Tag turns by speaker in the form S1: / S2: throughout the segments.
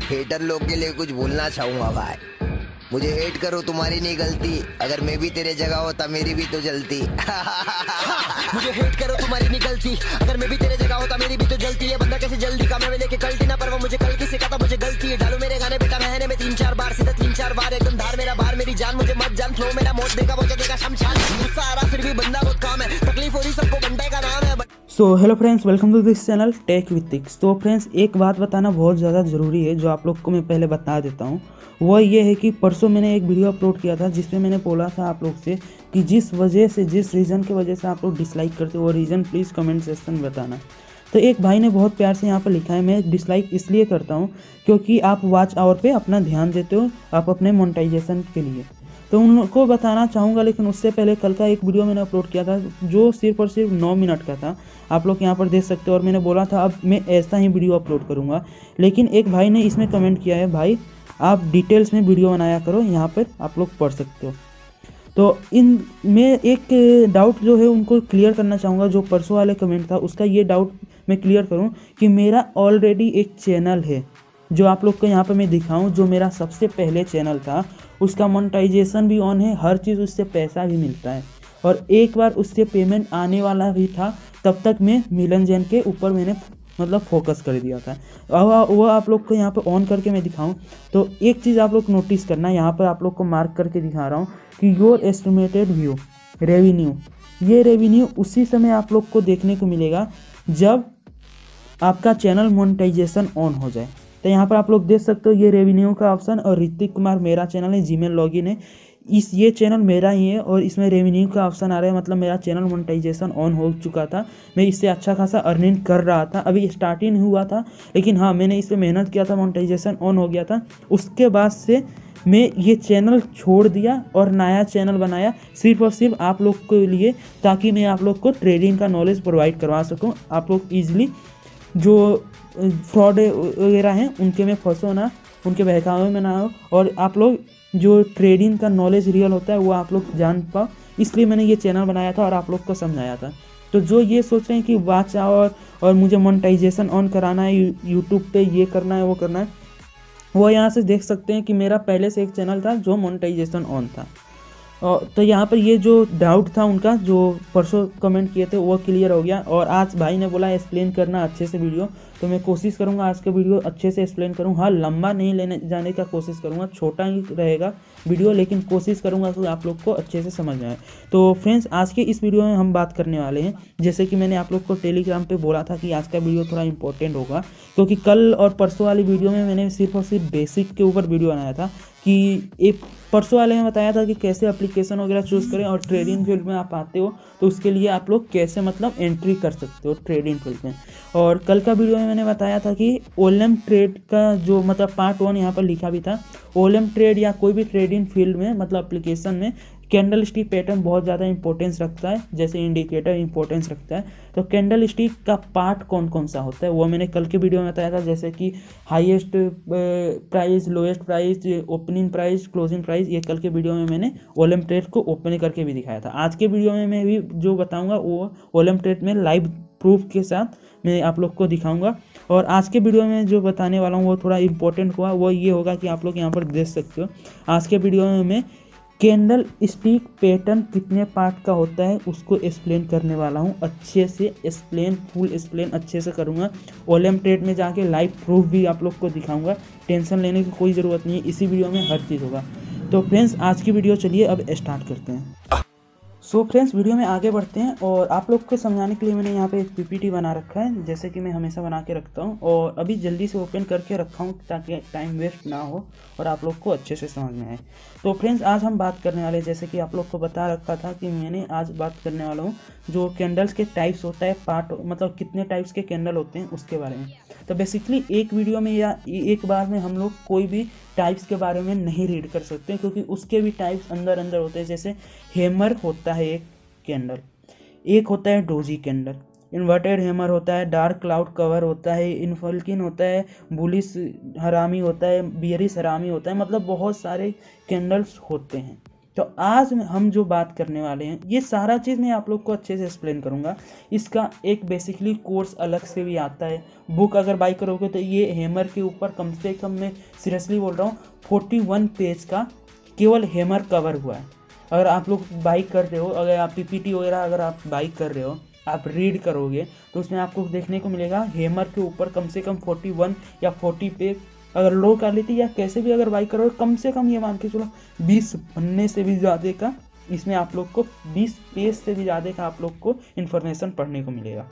S1: Hater लोग के लिए कुछ बोलना चाहूंगा भाई। मुझे हेट करो तुम्हारी नहीं गलती, अगर मैं भी तेरे जगह होता मेरी भी तो जलती। मुझे हेट करो तुम्हारी नहीं गलती, अगर मैं भी तेरे जगह होता मेरी भी तो जलती है। बंदा कैसे जल्दी कामयाबी लेके कल्टी ना, पर वो मुझे कल की सिखाता मुझे गलती है। डालो मेरे गाने बेटा महीने में 3-4 बार, सीधा 3-4 बार एकदम धार मेरा बार मेरी जान, मुझे मत जान फ्लो मेरा मौत देगा वो देगा शमशान। गुस्सा आ रहा फिर भी बंदा बहुत काम है, तकलीफ हो रही सबको बंदे का नाम है।
S2: So hello friends, welcome to this channel tech with ticks. तो फ्रेंड्स, एक बात बताना बहुत ज़्यादा ज़रूरी है जो आप लोग को मैं पहले बता देता हूँ। वो ये है कि परसों मैंने एक वीडियो अपलोड किया था जिसमें मैंने बोला था आप लोग से कि जिस रीज़न की वजह से आप लोग डिसलाइक करते हो वो रीज़न प्लीज़ कमेंट सेक्शन में बताना। तो एक भाई ने बहुत प्यार से यहाँ पर लिखा है, मैं डिसलाइक इसलिए करता हूँ क्योंकि आप वॉच आवर पे अपना ध्यान देते हो आप अपने मोनेटाइजेशन के लिए। तो उनको बताना चाहूँगा, लेकिन उससे पहले कल का एक वीडियो मैंने अपलोड किया था जो सिर्फ और सिर्फ 9 मिनट का था, आप लोग यहाँ पर देख सकते हो। और मैंने बोला था अब मैं ऐसा ही वीडियो अपलोड करूँगा, लेकिन एक भाई ने इसमें कमेंट किया है, भाई आप डिटेल्स में वीडियो बनाया करो, यहाँ पर आप लोग पढ़ सकते हो। तो इन में एक डाउट जो है उनको क्लियर करना चाहूँगा। जो परसों वाले कमेंट था उसका ये डाउट मैं क्लियर करूँ कि मेरा ऑलरेडी एक चैनल है जो आप लोग को यहाँ पर मैं दिखाऊँ, जो मेरा सबसे पहले चैनल था, उसका मोनेटाइजेशन भी ऑन है, हर चीज़ उससे पैसा भी मिलता है। और एक बार उससे पेमेंट आने वाला भी था, तब तक मैं मिलन जैन के ऊपर मैंने मतलब फोकस कर दिया था। वो आप लोग को यहाँ पर ऑन करके मैं दिखाऊं तो एक चीज़ आप लोग नोटिस करना, यहाँ पर आप लोग को मार्क करके दिखा रहा हूँ कि योर एस्टिमेटेड व्यू रेवेन्यू, ये रेवेन्यू उसी समय आप लोग को देखने को मिलेगा जब आपका चैनल मोनेटाइजेशन ऑन हो जाए। तो यहाँ पर आप लोग देख सकते हो ये रेवेन्यू का ऑप्शन, और ऋतिक कुमार मेरा चैनल है, जीमेल लॉगिन है, ये चैनल मेरा ही है और इसमें रेवेन्यू का ऑप्शन आ रहा है, मतलब मेरा चैनल मोनेटाइजेशन ऑन हो चुका था। मैं इससे अच्छा खासा अर्निंग कर रहा था, अभी स्टार्टिंग हुआ था, लेकिन हाँ मैंने इस पर मेहनत किया था, मोनेटाइजेशन ऑन हो गया था। उसके बाद से मैं ये चैनल छोड़ दिया और नया चैनल बनाया सिर्फ और सिर्फ आप लोग के लिए, ताकि मैं आप लोग को ट्रेडिंग का नॉलेज प्रोवाइड करवा सकूँ। आप लोग ईजिली जो फ्रॉड वगैरह हैं उनके में फंसो ना, उनके बहकावे में ना हो, और आप लोग जो ट्रेडिंग का नॉलेज रियल होता है वो आप लोग जान पाओ, इसलिए मैंने ये चैनल बनाया था और आप लोग को समझाया था। तो जो ये सोच रहे हैं कि वॉच आवर और मुझे मोनेटाइजेशन ऑन कराना है, यूट्यूब पे ये करना है वो करना है, वो यहाँ से देख सकते हैं कि मेरा पहले से एक चैनल था जो मोनेटाइजेशन ऑन था। तो यहाँ पर ये जो डाउट था उनका जो परसों कमेंट किए थे वो क्लियर हो गया। और आज भाई ने बोला एक्सप्लेन करना अच्छे से वीडियो, तो मैं कोशिश करूँगा आज का वीडियो अच्छे से एक्सप्लेन करूँ। हाँ, लंबा नहीं लेने जाने का कोशिश करूँगा, छोटा ही रहेगा वीडियो, लेकिन कोशिश करूँगा कि आप लोग को अच्छे से समझ में आए। तो फ्रेंड्स, आज के इस वीडियो में हम बात करने वाले हैं, जैसे कि मैंने आप लोग को टेलीग्राम पे बोला था कि आज का वीडियो थोड़ा इंपॉर्टेंट होगा, क्योंकि कल और परसों वाली वीडियो में मैंने सिर्फ और सिर्फ बेसिक के ऊपर वीडियो बनाया था कि एक परसों वाले में बताया था कि कैसे एप्लीकेशन वगैरह चूज़ करें, और ट्रेडिंग फील्ड में आप आते हो तो उसके लिए आप लोग कैसे मतलब एंट्री कर सकते हो ट्रेडिंग फील्ड में। और कल का वीडियो में मैंने बताया था कि ओलम ट्रेड का जो मतलब पार्ट 1 यहाँ पर लिखा भी था, ओलम ट्रेड या कोई भी ट्रेडिंग फील्ड में मतलब एप्लीकेशन में कैंडल स्टिक पैटर्न बहुत ज़्यादा इंपॉर्टेंस रखता है, जैसे इंडिकेटर इंपॉर्टेंस रखता है। तो कैंडल स्टिक का पार्ट कौन कौन सा होता है वो मैंने कल के वीडियो में बताया था, जैसे कि highest price, lowest price, opening price, closing price, ये कल के वीडियो में मैंने ओलम ट्रेड को ओपन करके भी दिखाया था। आज के वीडियो में मैं भी जो बताऊँगा वो ओलम ट्रेड में लाइव प्रूफ के साथ मैं आप लोग को दिखाऊंगा। और आज के वीडियो में जो बताने वाला हूँ वो थोड़ा इंपॉर्टेंट हुआ, वो ये होगा कि आप लोग यहाँ पर देख सकते हो। आज के वीडियो में मैं कैंडल स्टिक पैटर्न कितने पार्ट का होता है उसको एक्सप्लेन करने वाला हूँ, अच्छे से एक्सप्लेन, फुल एक्सप्लेन अच्छे से करूँगा। ओलम ट्रेड में जाके लाइव प्रूफ भी आप लोग को दिखाऊंगा, टेंशन लेने की कोई ज़रूरत नहीं है, इसी वीडियो में हर चीज़ होगा। तो फ्रेंड्स, आज की वीडियो चलिए अब स्टार्ट करते हैं। सो फ्रेंड्स, वीडियो में आगे बढ़ते हैं, और आप लोग को समझाने के लिए मैंने यहाँ पे एक पीपीटी बना रखा है, जैसे कि मैं हमेशा बना के रखता हूँ, और अभी जल्दी से ओपन करके रखा हूँ ताकि टाइम वेस्ट ना हो और आप लोग को अच्छे से समझ में आए। तो फ्रेंड्स, आज हम बात करने वाले, जैसे कि आप लोग को बता रखा था कि मैंने आज बात करने वाला हूँ जो कैंडल्स के टाइप्स होता है, पार्ट मतलब कितने टाइप्स के कैंडल होते हैं उसके बारे में। तो बेसिकली एक वीडियो में या एक बार में हम लोग कोई भी टाइप्स के बारे में नहीं रीड कर सकते, क्योंकि उसके भी टाइप्स अंदर अंदर होते हैं। जैसे हैमर होता है एक कैंडल, एक होता है डोजी कैंडल, इन्वर्टेड हैमर होता है, डार्क क्लाउड कवर होता है, इनफल्किन होता है, बुलिश हरामी होता है, बियरिश हरामी होता है, मतलब बहुत सारे कैंडल्स होते हैं। तो आज हम जो बात करने वाले हैं ये सारा चीज़ मैं आप लोग को अच्छे से एक्सप्लेन करूँगा। इसका एक बेसिकली कोर्स अलग से भी आता है। बुक अगर बाई करोगे तो ये हैमर के ऊपर कम से कम, मैं सीरियसली बोल रहा हूँ, 41 पेज का केवल हैमर कवर हुआ है। अगर आप लोग बाई कर रहे हो, अगर आप PPT वगैरह अगर आप बाई कर रहे हो, आप रीड करोगे तो उसमें आपको देखने को मिलेगा हैमर के ऊपर कम से कम 41 या 40 पेज अगर लो क्वालिटी या कैसे भी अगर बाई करोगे, कम से कम ये मान के चलो 20 पन्ने से भी ज़्यादा का इसमें आप लोग को 20 पेज से भी ज़्यादा का आप लोग को इन्फॉर्मेशन पढ़ने को मिलेगा,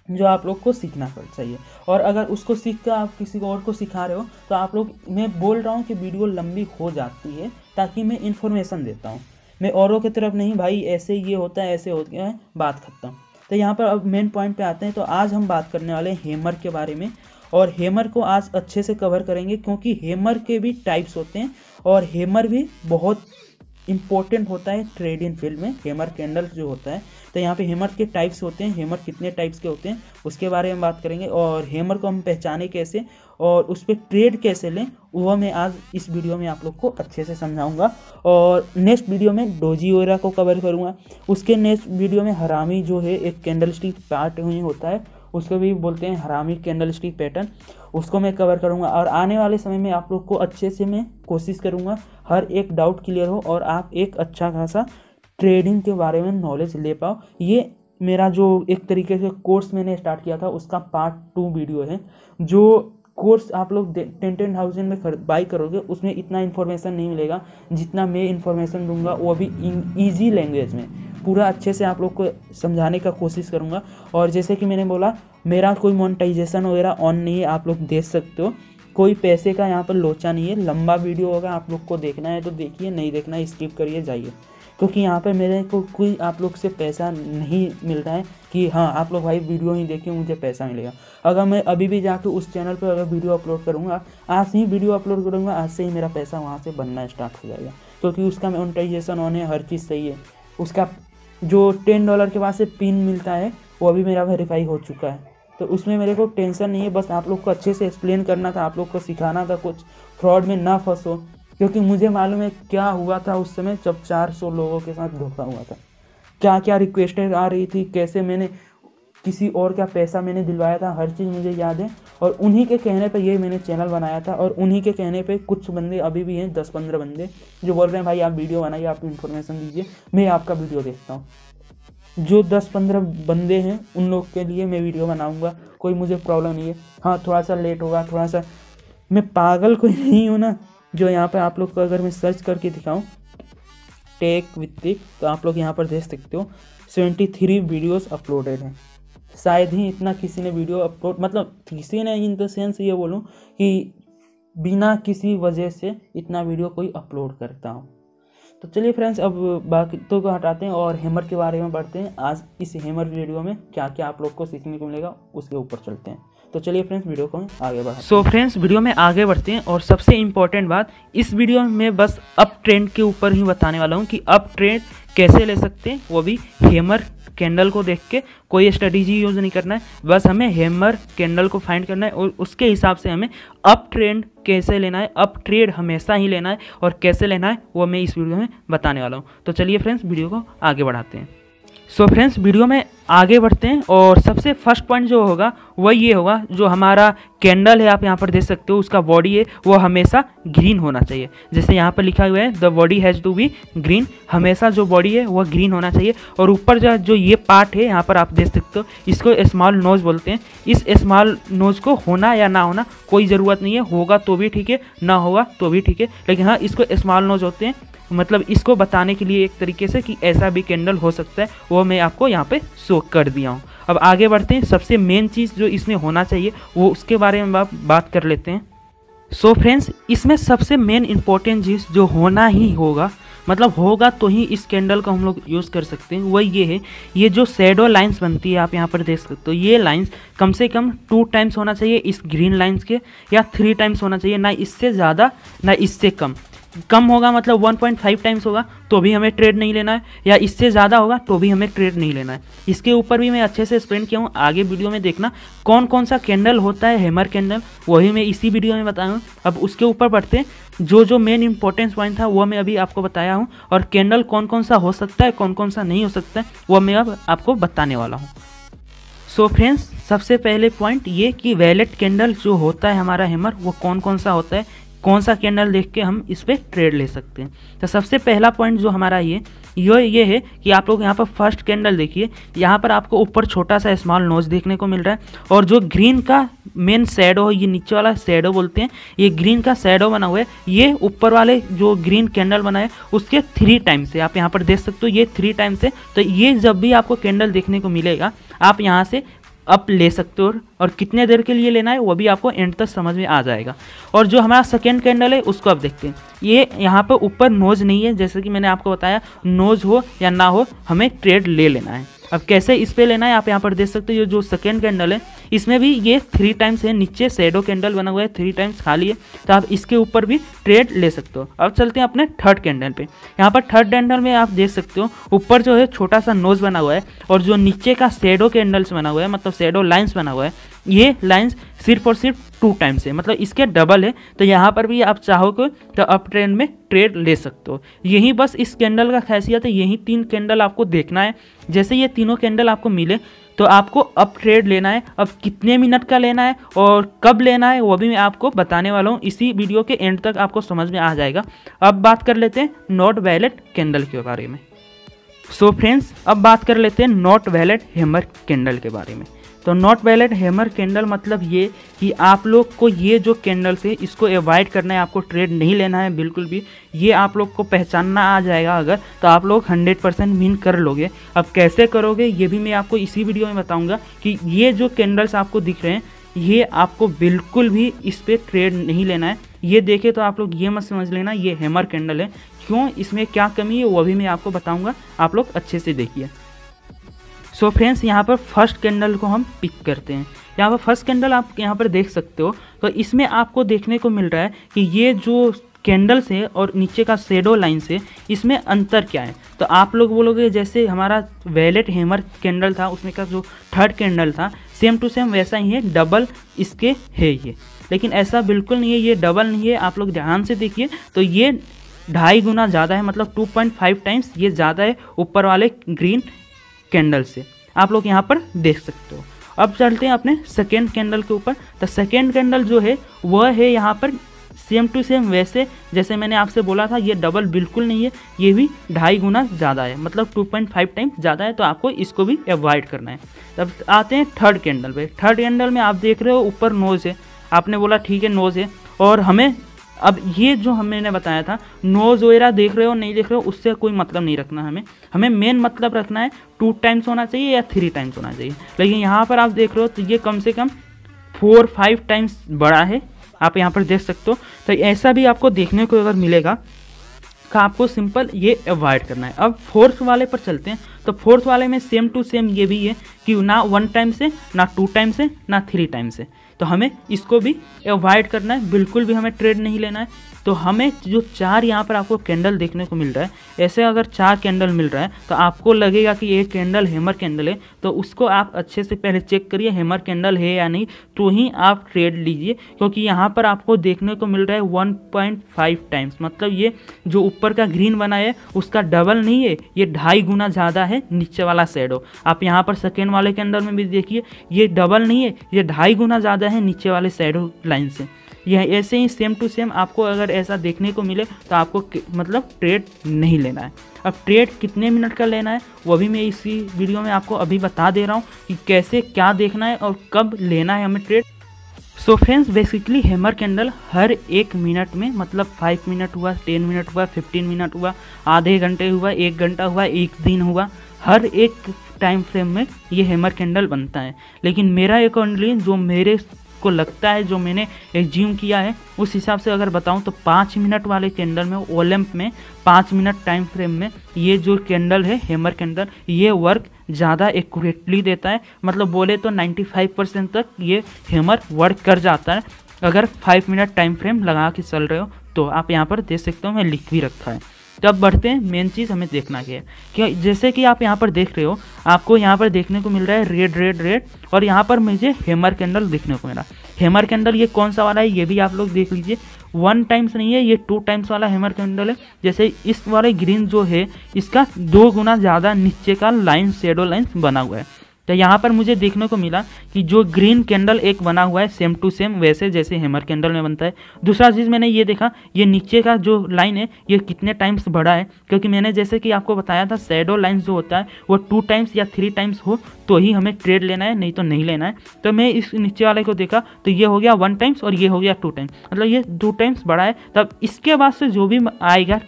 S2: जो आप लोग को सीखना चाहिए। और अगर उसको सीख कर आप किसी और को सिखा रहे हो तो आप लोग, मैं बोल रहा हूँ कि वीडियो लंबी हो जाती है ताकि मैं इन्फॉर्मेशन देता हूँ, मैं औरों की तरफ नहीं, भाई ऐसे ये होता है, ऐसे होता है, बात खत्म। तो यहाँ पर अब मेन पॉइंट पे आते हैं। तो आज हम बात करने वाले हैं हैमर के बारे में, और हैमर को आज अच्छे से कवर करेंगे क्योंकि हैमर के भी टाइप्स होते हैं और हैमर भी बहुत इम्पोर्टेंट होता है ट्रेडिंग फील्ड में। हैमर कैंडल जो होता है, तो यहाँ पे हैमर के टाइप्स होते हैं, हैमर कितने टाइप्स के होते हैं उसके बारे में बात करेंगे, और हैमर को हम पहचाने कैसे और उस पर ट्रेड कैसे लें वह मैं आज इस वीडियो में आप लोग को अच्छे से समझाऊंगा। और नेक्स्ट वीडियो में डोजी वगैरह को कवर करूँगा। उसके नेक्स्ट वीडियो में हरामी जो है एक कैंडल स्टिक पार्ट ही होता है, उसको भी बोलते हैं हरामी कैंडल स्टिक पैटर्न, उसको मैं कवर करूंगा। और आने वाले समय में आप लोग को अच्छे से मैं कोशिश करूंगा हर एक डाउट क्लियर हो और आप एक अच्छा खासा ट्रेडिंग के बारे में नॉलेज ले पाओ। ये मेरा जो एक तरीके से कोर्स मैंने स्टार्ट किया था उसका पार्ट 2 वीडियो है। जो कोर्स आप लोग 10,000 में बाई करोगे उसमें इतना इन्फॉर्मेशन नहीं मिलेगा जितना मैं इन्फॉर्मेशन दूंगा, वो भी ईजी लैंग्वेज में पूरा अच्छे से आप लोग को समझाने का कोशिश करूंगा। और जैसे कि मैंने बोला, मेरा कोई मोनेटाइजेशन वगैरह ऑन नहीं है, आप लोग देख सकते हो, कोई पैसे का यहाँ पर लोचा नहीं है। लंबा वीडियो होगा, आप लोग को देखना है तो देखिए, नहीं देखना है स्किप करिए जाइए, क्योंकि यहाँ पर मेरे को कोई आप लोग से पैसा नहीं मिल रहा है कि हाँ आप लोग भाई वीडियो ही देखिए मुझे पैसा मिलेगा। अगर मैं अभी भी जाकर उस चैनल पर अगर वीडियो अपलोड करूँगा, आज से ही वीडियो अपलोड करूँगा, आज से ही मेरा पैसा वहाँ से बनना स्टार्ट हो जाएगा, क्योंकि उसका मोनेटाइजेशन ऑन है, हर चीज़ सही है। उसका जो $10 के बाद से पिन मिलता है वो अभी मेरा वेरीफाई हो चुका है, तो उसमें मेरे को टेंशन नहीं है। बस आप लोग को अच्छे से एक्सप्लेन करना था, आप लोग को सिखाना था, कुछ फ्रॉड में ना फंसो, क्योंकि मुझे मालूम है क्या हुआ था उस समय जब 400 लोगों के साथ धोखा हुआ था, क्या क्या रिक्वेस्टें आ रही थी, कैसे मैंने किसी और का पैसा मैंने दिलवाया था, हर चीज़ मुझे याद है। और उन्हीं के कहने पे ये मैंने चैनल बनाया था, और उन्हीं के कहने पे कुछ बंदे अभी भी हैं, 10-15 बंदे जो बोल रहे हैं भाई आप वीडियो बनाइए, आप इन्फॉर्मेशन दीजिए, मैं आपका वीडियो देखता हूँ। जो 10-15 बंदे हैं उन लोग के लिए मैं वीडियो बनाऊंगा, कोई मुझे प्रॉब्लम नहीं है। हाँ थोड़ा सा लेट होगा, थोड़ा सा, मैं पागल कोई नहीं हूँ ना जो यहाँ पे आप लोग को अगर मैं सर्च करके दिखाऊं टेक विद टिक, तो आप लोग यहाँ पर देख सकते हो 73 वीडियोस अपलोडेड हैं। शायद ही इतना किसी ने वीडियो अपलोड, मतलब किसी ने इन द सेंस ये बोलूँ कि बिना किसी वजह से इतना वीडियो कोई अपलोड करता हो। तो चलिए फ्रेंड्स, अब बाकी तो को हटाते हैं और हैमर के बारे में बढ़ते हैं। आज इस हैमर वीडियो में क्या क्या आप लोग को सीखने को मिलेगा उसके ऊपर चलते हैं। तो चलिए फ्रेंड्स वीडियो को आगे बढ़ाते हैं। सो फ्रेंड्स वीडियो में आगे बढ़ते हैं, और सबसे इम्पोर्टेंट बात इस वीडियो में बस अप ट्रेंड के ऊपर ही बताने वाला हूँ कि अप ट्रेंड कैसे ले सकते हैं, वो भी हैमर कैंडल को देख के। कोई स्ट्रेटजी यूज़ नहीं करना है, बस हमें हैमर कैंडल को फाइंड करना है और उसके हिसाब से हमें अप ट्रेंड कैसे लेना है, अप ट्रेड हमेशा ही लेना है, और कैसे लेना है वो मैं इस वीडियो में बताने वाला हूँ। तो चलिए फ्रेंड्स वीडियो को आगे बढ़ाते हैं। सो फ्रेंड्स वीडियो में आगे बढ़ते हैं, और सबसे फर्स्ट पॉइंट जो होगा वह ये होगा, जो हमारा कैंडल है आप यहाँ पर देख सकते हो, उसका बॉडी है वो हमेशा ग्रीन होना चाहिए। जैसे यहाँ पर लिखा हुआ है the body has to be green, हमेशा जो बॉडी है वह ग्रीन होना चाहिए। और ऊपर जो ये पार्ट है यहाँ पर आप देख सकते हो, इसको स्मॉल नोज बोलते हैं। इस स्मॉल नोज को होना या ना होना कोई ज़रूरत नहीं है, होगा तो भी ठीक है, ना होगा तो भी ठीक है, लेकिन हाँ इसको स्मॉल नोज होते हैं, मतलब इसको बताने के लिए एक तरीके से कि ऐसा भी कैंडल हो सकता है, वो मैं आपको यहाँ पे शो कर दिया हूँ। अब आगे बढ़ते हैं, सबसे मेन चीज़ जो इसमें होना चाहिए वो उसके बारे में बात कर लेते हैं। सो फ्रेंड्स इसमें सबसे मेन इंपॉर्टेंट चीज़ जो होना ही होगा, मतलब होगा तो ही इस कैंडल को हम लोग यूज़ कर सकते हैं, वही ये है, ये जो शेडो लाइंस बनती है आप यहाँ पर देख सकते हो, ये लाइंस कम से कम 2 टाइम्स होना चाहिए इस ग्रीन लाइंस के, या 3 टाइम्स होना चाहिए, ना इससे ज़्यादा ना इससे कम। कम होगा मतलब 1.5 टाइम्स होगा तो भी हमें ट्रेड नहीं लेना है, या इससे ज़्यादा होगा तो भी हमें ट्रेड नहीं लेना है। इसके ऊपर भी मैं अच्छे से एक्सप्लेन किया हूँ, आगे वीडियो में देखना कौन कौन सा कैंडल होता है हैमर कैंडल, वही मैं इसी वीडियो में बताया हूँ। अब उसके ऊपर बढ़ते हैं, जो मेन इंपॉर्टेंस पॉइंट था वो मैं अभी आपको बताया हूँ, और कैंडल कौन कौन सा हो सकता है कौन कौन सा नहीं हो सकता है वो मैं अब आपको बताने वाला हूँ। सो फ्रेंड्स, सबसे पहले पॉइंट ये कि वैलेट कैंडल जो होता है हमारा हैमर वो कौन कौन सा होता है, कौन सा कैंडल देख के हम इस पर ट्रेड ले सकते हैं। तो सबसे पहला पॉइंट जो हमारा ये है कि आप लोग यहाँ पर फर्स्ट कैंडल देखिए, यहाँ पर आपको ऊपर छोटा सा स्मॉल नोज देखने को मिल रहा है, और जो ग्रीन का मेन शैडो है, ये नीचे वाला शैडो बोलते हैं, ये ग्रीन का शैडो बना हुआ है, ये ऊपर वाले जो ग्रीन कैंडल बना है उसके 3 टाइम्स है, आप यहाँ पर देख सकते हो ये 3 टाइम्स है। तो ये जब भी आपको कैंडल देखने को मिलेगा आप यहाँ से अप ले सकते हो, और कितने देर के लिए लेना है वो भी आपको एंड तक समझ में आ जाएगा। और जो हमारा सेकेंड कैंडल है उसको आप देखते हैं, ये यहाँ पर ऊपर नोज नहीं है, जैसे कि मैंने आपको बताया नोज हो या ना हो हमें ट्रेड ले लेना है। अब कैसे इस पे लेना है आप यहाँ पर देख सकते हो, ये जो सेकेंड कैंडल है इसमें भी ये 3 टाइम्स है, नीचे शैडो कैंडल बना हुआ है 3 टाइम्स खाली है, तो आप इसके ऊपर भी ट्रेड ले सकते हो। अब चलते हैं अपने थर्ड कैंडल पे। यहाँ पर थर्ड कैंडल में आप देख सकते हो ऊपर जो है छोटा सा नोज बना हुआ है, और जो नीचे का शैडो कैंडल्स बना हुआ है मतलब शैडो लाइन्स बना हुआ है, ये लाइन्स सिर्फ और सिर्फ 2 टाइम्स है, मतलब इसके डबल है। तो यहाँ पर भी आप चाहो तो अप ट्रेंड में ट्रेड ले सकते हो। यही बस इस कैंडल का खासियत है, यही 3 कैंडल आपको देखना है। जैसे ये तीनों कैंडल आपको मिले तो आपको अप ट्रेड लेना है। अब कितने मिनट का लेना है और कब लेना है वो भी मैं आपको बताने वाला हूँ, इसी वीडियो के एंड तक आपको समझ में आ जाएगा। अब बात कर लेते हैं नॉट वैलेट कैंडल के बारे में। सो फ्रेंड्स, अब बात कर लेते हैं नॉट वैलेट हैमर कैंडल के बारे में। तो नॉट वैलेट हैमर कैंडल मतलब ये कि आप लोग को ये जो कैंडल्स है इसको अवॉइड करना है, आपको ट्रेड नहीं लेना है बिल्कुल भी। ये आप लोग को पहचानना आ जाएगा अगर, तो आप लोग 100% विन कर लोगे। अब कैसे करोगे ये भी मैं आपको इसी वीडियो में बताऊंगा कि ये जो कैंडल्स आपको दिख रहे हैं ये आपको बिल्कुल भी इस पर ट्रेड नहीं लेना है। ये देखे तो आप लोग ये मत समझ लेना ये हैमर कैंडल है, क्यों, इसमें क्या कमी है वो भी मैं आपको बताऊँगा, आप लोग अच्छे से देखिए। सो फ्रेंड्स, यहाँ पर फर्स्ट कैंडल को हम पिक करते हैं। यहाँ पर फर्स्ट कैंडल आप यहाँ पर देख सकते हो, तो इसमें आपको देखने को मिल रहा है कि ये जो कैंडल्स है और नीचे का शेडो लाइन से इसमें अंतर क्या है। तो आप लोग बोलोगे जैसे हमारा वैलेट हैमर कैंडल था उसमें का जो थर्ड कैंडल था सेम टू सेम वैसा ही है, डबल इसके है ये, लेकिन ऐसा बिल्कुल नहीं है, ये डबल नहीं है। आप लोग ध्यान से देखिए तो ये 2.5 गुना ज़्यादा है, मतलब 2.5 टाइम्स ये ज़्यादा है ऊपर वाले ग्रीन कैंडल से, आप लोग यहाँ पर देख सकते हो। अब चलते हैं अपने सेकेंड कैंडल के ऊपर। तो सेकेंड कैंडल जो है वह है यहाँ पर सेम टू सेम वैसे जैसे मैंने आपसे बोला था, ये डबल बिल्कुल नहीं है, ये भी 2.5 गुना ज़्यादा है, मतलब 2.5 टाइम्स ज़्यादा है, तो आपको इसको भी अवॉइड करना है। तब आते हैं थर्ड कैंडल पे। थर्ड कैंडल में आप देख रहे हो ऊपर नोज है, आपने बोला ठीक है नोज है, और हमें अब ये जो मैंने बताया था नोज वगैरह देख रहे हो नहीं देख रहे हो उससे कोई मतलब नहीं रखना, हमें मेन मतलब रखना है 2 टाइम्स होना चाहिए या 3 टाइम्स होना चाहिए। लेकिन यहाँ पर आप देख रहे हो तो ये कम से कम 4-5 टाइम्स बड़ा है, आप यहाँ पर देख सकते हो। तो ऐसा भी आपको देखने को अगर मिलेगा तो आपको सिंपल ये अवॉइड करना है। अब फोर्थ वाले पर चलते हैं। तो फोर्थ वाले में सेम टू सेम ये भी है कि ना 1 टाइम से, ना 2 टाइम से, ना 3 टाइम से, तो हमें इसको भी अवॉइड करना है, बिल्कुल भी हमें ट्रेड नहीं लेना है। तो हमें जो 4 यहाँ पर आपको कैंडल देखने को मिल रहा है, ऐसे अगर 4 कैंडल मिल रहा है तो आपको लगेगा कि ये कैंडल हैमर कैंडल है, तो उसको आप अच्छे से पहले चेक करिए हैमर कैंडल है या नहीं, तो ही आप ट्रेड लीजिए। क्योंकि यहाँ पर आपको देखने को मिल रहा है 1.5 टाइम्स, मतलब ये जो ऊपर का ग्रीन बना है उसका डबल नहीं है, ये 2.5 गुना ज़्यादा है नीचे वाला शैडो। आप यहाँ पर सेकेंड वाले कैंडल में भी देखिए ये डबल नहीं है, ये 2.5 गुना ज़्यादा है नीचे वाले शैडो लाइन से। यह ऐसे ही सेम टू सेम आपको अगर ऐसा देखने को मिले तो आपको मतलब ट्रेड नहीं लेना है। अब ट्रेड कितने मिनट का लेना है वो भी मैं इसी वीडियो में आपको अभी बता दे रहा हूँ कि कैसे क्या देखना है और कब लेना है हमें trade. So friends, basically hammer candle हर 1 मिनट में, मतलब 5 मिनट हुआ, 10 मिनट हुआ, 15 मिनट हुआ, आधे घंटे हुआ, 1 घंटा हुआ, 1 दिन हुआ, हर एक टाइम फ्रेम में ये हैमर कैंडल बनता है। लेकिन मेरा अकॉर्डिंगली जो मेरे को लगता है, जो मैंने एज्यूम किया है उस हिसाब से अगर बताऊं तो 5 मिनट वाले कैंडल में, ओलैम्प में 5 मिनट टाइम फ्रेम में ये जो कैंडल है हैमर कैंडल, ये वर्क ज़्यादा एक्यूरेटली देता है। मतलब बोले तो 95% तक ये हैमर वर्क कर जाता है अगर 5 मिनट टाइम फ्रेम लगा के चल रहे हो तो आप यहाँ पर देख सकते हो मैं लिख भी रखा है। तो अब बढ़ते हैं, मेन चीज़ हमें देखना क्या है कि जैसे कि आप यहाँ पर देख रहे हो, आपको यहाँ पर देखने को मिल रहा है रेड रेड रेड, और यहाँ पर मुझे हैमर कैंडल देखने को मिला। हैमर कैंडल ये कौन सा वाला है ये भी आप लोग देख लीजिए, 1 टाइम्स नहीं है, ये 2 टाइम्स वाला हैमर कैंडल है। जैसे इस वाले ग्रीन जो है इसका 2 गुना ज़्यादा नीचे का लाइन शेडो लाइन्स बना हुआ है। तो यहाँ पर मुझे देखने को मिला कि जो ग्रीन कैंडल एक बना हुआ है सेम टू सेम वैसे जैसे हैमर कैंडल में बनता है। दूसरा चीज़ मैंने ये देखा, ये नीचे का जो लाइन है ये कितने टाइम्स बढ़ा है, क्योंकि मैंने जैसे कि आपको बताया था शैडो लाइन जो होता है वो 2 टाइम्स या 3 टाइम्स हो तो ही हमें ट्रेड लेना है, नहीं तो नहीं लेना है। तो मैं इस नीचे वाले को देखा तो ये हो गया 1 टाइम्स और ये हो गया 2 टाइम्स, मतलब ये 2 टाइम्स बढ़ा है। तब इसके बाद से जो भी आएगा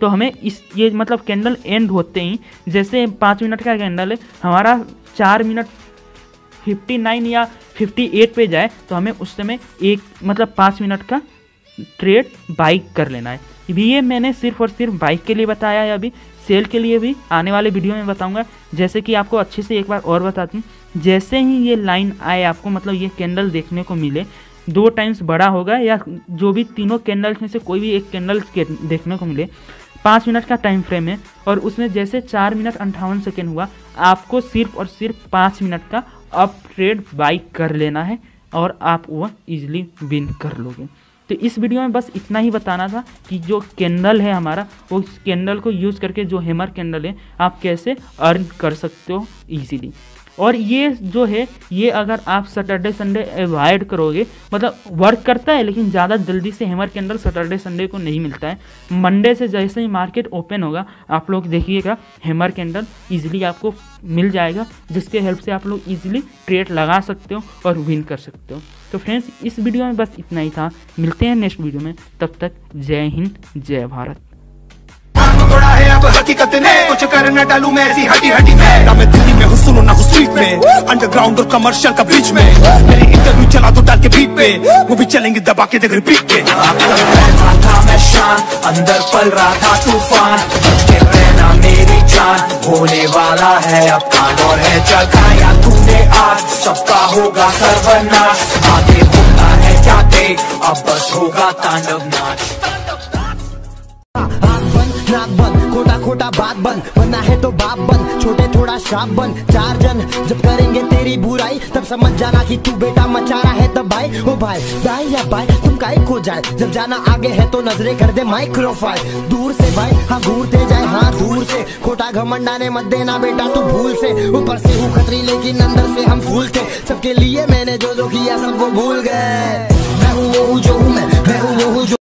S2: हमें इस ये मतलब कैंडल एंड होते ही, जैसे 5 मिनट का कैंडल है, हमारा 4 मिनट 59 या 58 पे जाए तो हमें उस समय एक मतलब 5 मिनट का ट्रेड बाइक कर लेना है। ये मैंने सिर्फ और सिर्फ बाइक के लिए बताया है, अभी सेल के लिए भी आने वाले वीडियो में बताऊंगा। जैसे कि आपको अच्छे से एक बार और बताती हूँ, जैसे ही ये लाइन आए आपको मतलब ये कैंडल देखने को मिले 2 टाइम्स बड़ा होगा या जो भी तीनों कैंडल्स में से कोई भी एक कैंडल देखने को मिले, 5 मिनट का टाइम फ्रेम है और उसमें जैसे 4 मिनट 58 सेकेंड हुआ, आपको सिर्फ और सिर्फ 5 मिनट का अप ट्रेड बाई कर लेना है और आप वो इजीली विन कर लोगे। तो इस वीडियो में बस इतना ही बताना था कि जो कैंडल है हमारा, वो इस कैंडल को यूज़ करके जो हैमर कैंडल है आप कैसे अर्न कर सकते हो ईजीली। और ये जो है ये अगर आप सैटरडे संडे अवॉइड करोगे, मतलब वर्क करता है लेकिन ज़्यादा जल्दी से हैमर कैंडल सैटरडे संडे को नहीं मिलता है। मंडे से जैसे ही मार्केट ओपन होगा आप लोग देखिएगा हैमर कैंडल इजीली आपको मिल जाएगा, जिसके हेल्प से आप लोग इजीली ट्रेड लगा सकते हो और विन कर सकते हो। तो फ्रेंड्स इस वीडियो में बस इतना ही था, मिलते हैं नेक्स्ट वीडियो में, तब तक जय हिंद जय भारत।
S3: थोड़ा है अब हकीकत ने कुछ कर न डालूं मैं ऐसी हटी हटी में, ना मैं दिल्ली में हूँ सुनो ना हूँ स्ट्रीट में, अंडरग्राउंड और कमर्शियल का बीच में, मेरे इंटरव्यू चला तो डाल के बीट पे, वो भी चलेंगे दबा के देख रिपीट पे। था मैं शान, अंदर पल रहा था तूफान, बच के रहना मेरी जान, होने वाला है अब कांड और है जगाया तूने आज, सबका होगा सर्वनाश, आगे होता है क्या देख अब बस होगा तांडव नाच।
S1: नाक बंद, खोटा खोटा बात बंद, बनना है तो बाप बन, छोटे थोड़ा शाप बन, 4 जन जब करेंगे तेरी बुराई तब समझ जाना कि तू बेटा मचा रहा है तब भाई। ओ भाई भाई या भाई तुम काहे खो जाए, जब जाना आगे है तो नजरे कर दे माइक्रोफाइल, दूर से भाई हाँ घूरते जाए हाँ दूर से, खोटा घमंड आने मत देना बेटा तू भूल से, ऊपर से हूँ खतरी लेकिन अंदर से हम फूल थे, सबके लिए मैंने जो जो किया सब वो भूल गए, मैं हूँ वो हूँ जो हूँ मैं हूँ वो हूँ जो